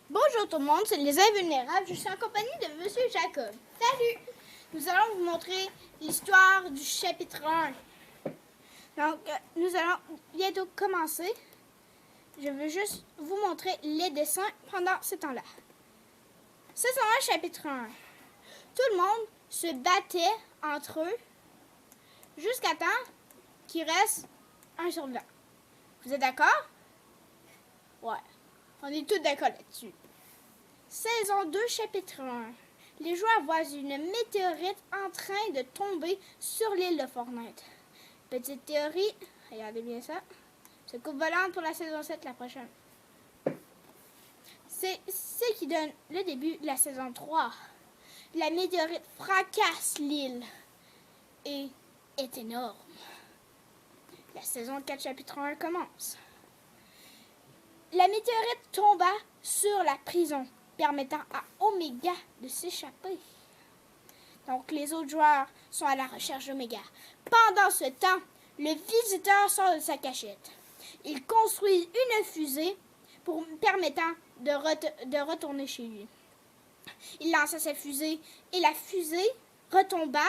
Bonjour tout le monde, c'est les Invulnérables. Je suis en compagnie de Monsieur Jacob. Salut! Nous allons vous montrer l'histoire du chapitre 1. Donc, nous allons bientôt commencer. Je veux juste vous montrer les dessins pendant ce temps-là. Saison 1, chapitre 1. Tout le monde se battait entre eux jusqu'à temps qu'il reste un survivant. Vous êtes d'accord? Ouais, on est tous d'accord là-dessus. Saison 2, chapitre 1. Les joueurs voient une météorite en train de tomber sur l'île de Fortnite. Petite théorie, regardez bien ça. C'est coupe volante pour la saison 7 la prochaine. C'est ce qui donne le début de la saison 3. La météorite fracasse l'île et est énorme. La saison 4, chapitre 1 commence. La météorite tomba sur la prison, permettant à Omega de s'échapper. Donc, les autres joueurs sont à la recherche d'Omega. Pendant ce temps, le visiteur sort de sa cachette. Il construit une fusée permettant de retourner chez lui. Il lança sa fusée et la fusée retomba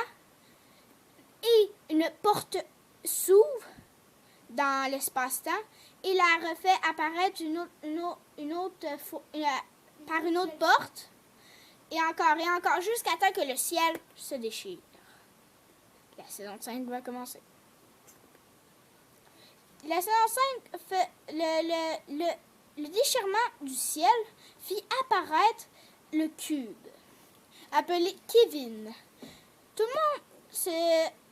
et une porte s'ouvre dans l'espace-temps et la refait apparaître par une autre porte et encore jusqu'à temps que le ciel se déchire. La saison 5 va commencer. La saison 5 fait le déchirement du ciel fit apparaître le cube appelé Kevin. Tout le monde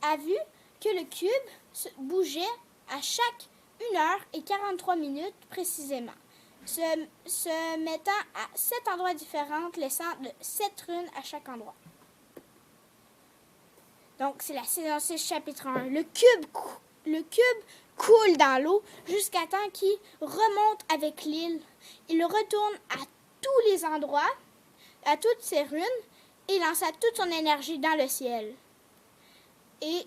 a vu que le cube bougeait à chaque 1h43 précisément, se mettant à 7 endroits différents, laissant de 7 runes à chaque endroit. Donc, c'est la saison 6, chapitre 1. Le cube coule dans l'eau jusqu'à temps qu'il remonte avec l'île. Il retourne à tous les endroits, à toutes ses runes, et lança toute son énergie dans le ciel. Et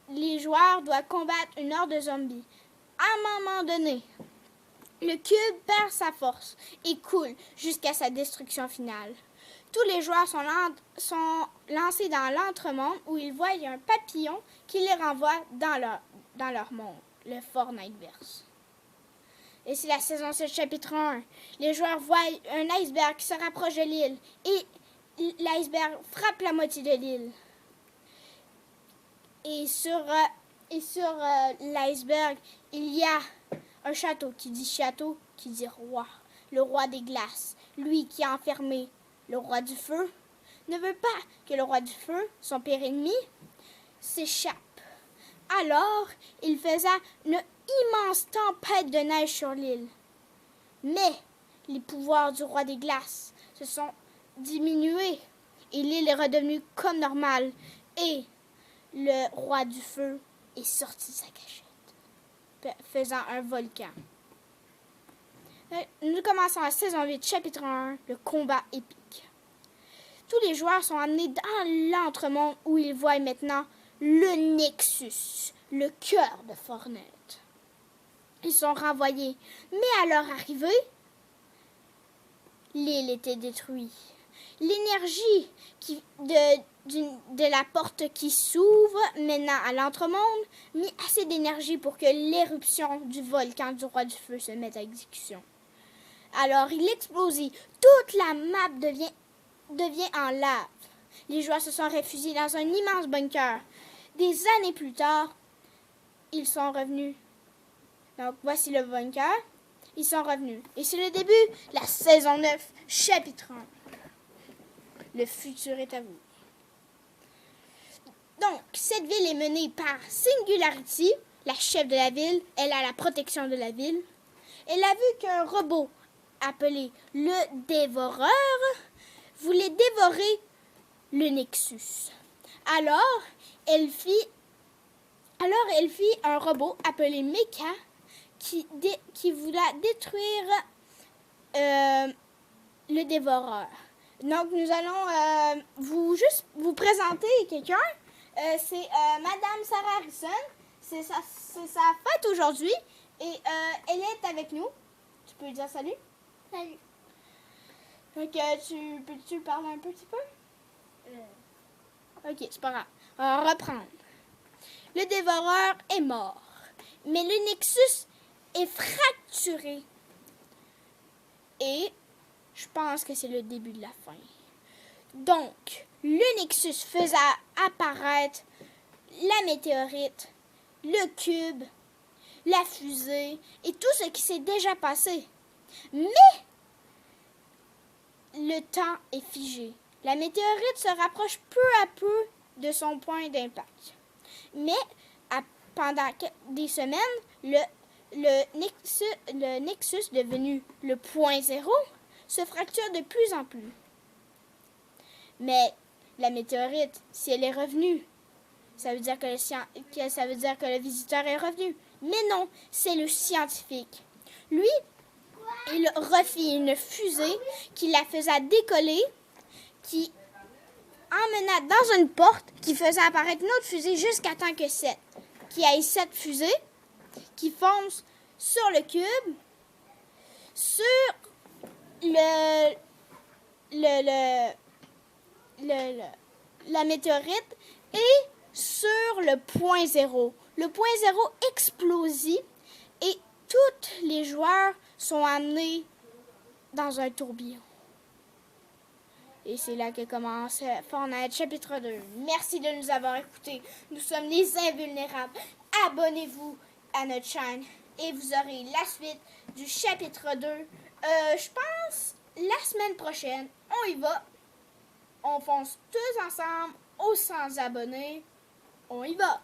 les joueurs doivent combattre une horde de zombies. À un moment donné, le cube perd sa force et coule jusqu'à sa destruction finale. Tous les joueurs sont lancés dans l'entremonde où ils voient un papillon qui les renvoie dans leur monde, le Fortniteverse. Et c'est la saison 7, chapitre 1. Les joueurs voient un iceberg qui se rapproche de l'île et l'iceberg frappe la moitié de l'île. Et sur l'iceberg, il y a un château qui dit roi, le roi des glaces. Lui qui a enfermé le roi du feu ne veut pas que le roi du feu, son pire ennemi, s'échappe. Alors, il faisait une immense tempête de neige sur l'île. Mais les pouvoirs du roi des glaces se sont diminués et l'île est redevenue comme normale. Et le roi du feu est sorti de sa cachette, faisant un volcan. Nous commençons la saison 8, chapitre 1, le combat épique. Tous les joueurs sont emmenés dans l'entremonde où ils voient maintenant le Nexus, le cœur de Fortnite. Ils sont renvoyés, mais à leur arrivée, l'île était détruite. L'énergie de la porte qui s'ouvre maintenant à l'entremonde mit assez d'énergie pour que l'éruption du volcan du roi du feu se mette à exécution. Alors il explose, toute la map devient en lave. Les joueurs se sont réfugiés dans un immense bunker. Des années plus tard, ils sont revenus. Donc voici le bunker. Ils sont revenus. Et c'est le début de la saison 9, chapitre 1. Le futur est à vous. Donc, cette ville est menée par Singularity, la chef de la ville. Elle a la protection de la ville. Elle a vu qu'un robot appelé le Dévoreur voulait dévorer le Nexus. Alors, elle fit un robot appelé Mecha qui voulait détruire le Dévoreur. Donc, nous allons vous présenter quelqu'un. C'est Madame Sarah Harrison. C'est sa fête aujourd'hui et elle est avec nous. Tu peux lui dire salut? Salut. Donc, peux-tu parler un petit peu? Ok, c'est pas grave. On va reprendre. Le dévoreur est mort, mais le Nexus est fracturé. Et je pense que c'est le début de la fin. Donc, le Nexus faisait apparaître la météorite, le cube, la fusée et tout ce qui s'est déjà passé. Mais le temps est figé. La météorite se rapproche peu à peu de son point d'impact. Mais pendant des semaines, le Nexus devenu le point zéro se fracture de plus en plus. Mais la météorite, si elle est revenue, ça veut dire que le visiteur est revenu. Mais non, c'est le scientifique. Lui, il refit une fusée qui la faisait décoller, qui emmena dans une porte, qui faisait apparaître une autre fusée jusqu'à temps qu'il y ait 7 fusées qui foncent sur le cube, sur la météorite et sur le point zéro. Le point zéro explosit et tous les joueurs sont amenés dans un tourbillon. Et c'est là que commence Fortnite chapitre 2. Merci de nous avoir écoutés. Nous sommes les Invulnérables. Abonnez-vous à notre chaîne et vous aurez la suite du chapitre 2. Je pense la semaine prochaine. On y va. On fonce tous ensemble aux 100 abonnés. On y va.